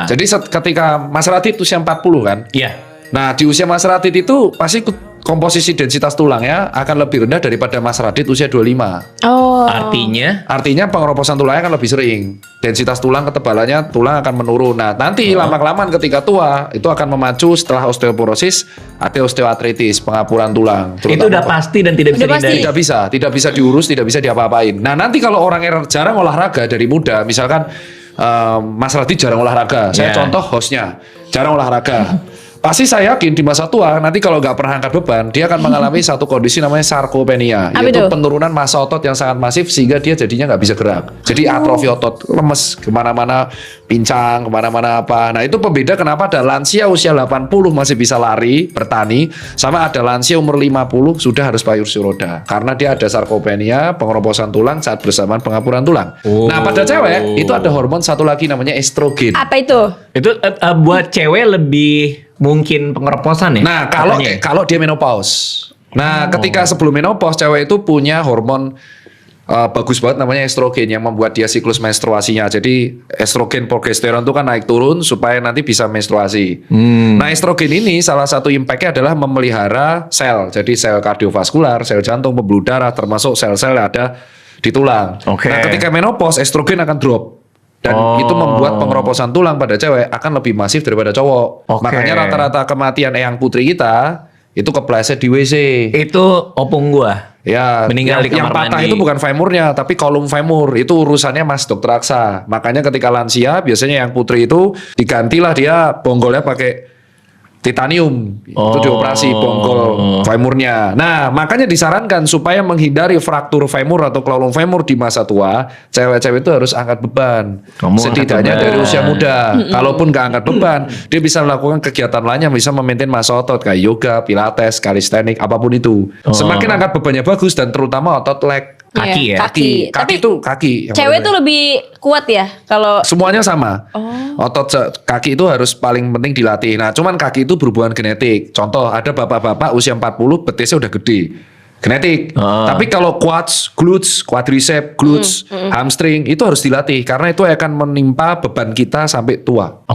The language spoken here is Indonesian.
Jadi ketika Mas Radit usia 40 kan. Iya. Nah, di usia Mas Radit itu pasti komposisi densitas tulangnya akan lebih rendah daripada Mas Radit usia 25. Oh. Artinya Pengeroposan tulangnya akan lebih sering. Densitas tulang, ketebalannya tulang akan menurun. Nah, nanti lama-kelamaan ketika tua itu akan memacu setelah osteoporosis ada osteoartritis, pengapuran tulang. itu udah pasti dan tidak bisa Udah pasti. dihindari. Tidak bisa diurus, tidak bisa diapa-apain. Nah, nanti kalau orang yang jarang olahraga dari muda, misalkan Mas Radit jarang olahraga, saya contoh hostnya jarang olahraga. Pasti saya yakin di masa tua nanti kalau nggak pernah angkat beban, dia akan mengalami satu kondisi namanya sarkopenia, yaitu penurunan massa otot yang sangat masif sehingga dia jadinya nggak bisa gerak. Jadi atrofi otot, lemes kemana-mana, pincang kemana-mana apa. Nah itu pembeda kenapa ada lansia usia 80 masih bisa lari, bertani, sama ada lansia umur 50 sudah harus pakai kursi roda. Karena dia ada sarkopenia, pengeroposan tulang saat bersamaan pengapuran tulang. Nah pada cewek itu ada hormon satu lagi namanya estrogen. Apa itu? Itu buat cewek lebih mungkin pengeroposan ya? Nah, kalau dia menopause. Nah, ketika sebelum menopause cewek itu punya hormon bagus banget namanya estrogen yang membuat dia siklus menstruasinya. Jadi estrogen progesteron itu kan naik turun supaya nanti bisa menstruasi. Nah, estrogen ini salah satu impactnya adalah memelihara sel. Jadi sel kardiovaskular, sel jantung, pembuluh darah, termasuk sel-sel yang ada di tulang. Nah, ketika menopause estrogen akan drop. Dan itu membuat pengeroposan tulang pada cewek akan lebih masif daripada cowok. Makanya rata-rata kematian eyang putri kita itu kepleset di WC. Itu opung gua. Ya, meninggal di kamar yang patah mandi. itu bukan femurnya, tapi kolum femur. Itu urusannya Mas Dokter Aksa. Makanya ketika lansia, biasanya yang putri itu digantilah dia bonggolnya pakai titanium. Itu dioperasi bonggol femurnya. Nah, makanya disarankan supaya menghindari fraktur femur atau kolom femur di masa tua, cewek-cewek itu harus angkat beban. Setidaknya dari usia muda. Kalaupun nggak angkat beban, dia bisa melakukan kegiatan lainnya, bisa memaintain massa otot kayak yoga, pilates, kalistenik, apapun itu. Semakin angkat bebannya bagus dan terutama otot leg. Kaki ya? Kaki itu kaki. Cewek tuh lebih kuat ya kalau semuanya sama. Otot kaki itu harus paling penting dilatih. Nah, cuman kaki itu berhubungan genetik. Contoh, ada bapak-bapak usia 40 betisnya udah gede. Genetik. Tapi kalau quads, glutes, quadricep, glutes, hamstring itu harus dilatih karena itu akan menimpa beban kita sampai tua.